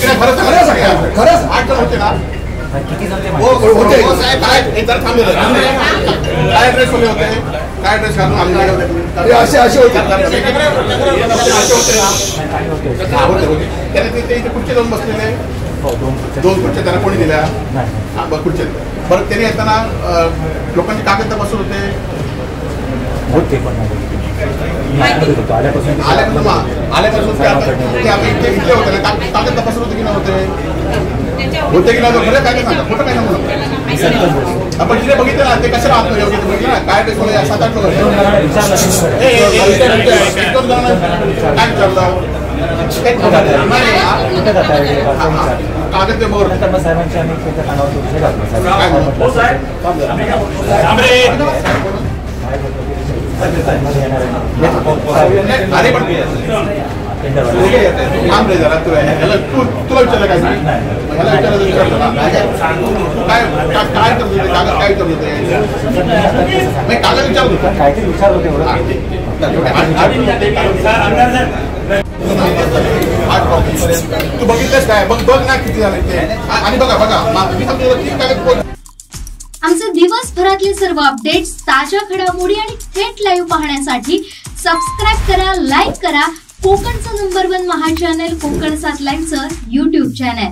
खरंच 8 जण होते ना किती जण होते काय थांबलेलं काय ड्रेस होते काय ड्रेस घालून आम्ही असे होते त्याने ते इथे खुर्ची जाऊन बसलेले 2 खुर्च्या त्यांना कोणी दिल्या खुर्च्या बरं त्यांनी येताना लोकांची कागद तपासत होते आल्यापासून इथले होते ना कागद तपासत होते की नव्हते होते की नाही खरं काय सांगा खोटं काय सांगू आपण जिथे बघितलं ना ते कशाला आत्मयोग्य बघितलं ना काय ड्रेस होते 7-8 लोक काय विचारलं कागद अरे पण थांब रे जरा तुला विचारलं काय काय करत होते कागद काय करत होते नाही कागद विचारत होता काहीतरी विचारत होते तू बघितलंस काय बघ ना किती झाले ते आणि बघा आमचे दिवसभरातले सर्व अपडेट्स ताज्या घडामोडी आणि थेट लाईव्ह पाहण्यासाठी सबस्क्राईब करा लाईक करा कोकणचं नंबर 1 महा चॅनल कोकण 7 लाईव्हचं YouTube चॅनल।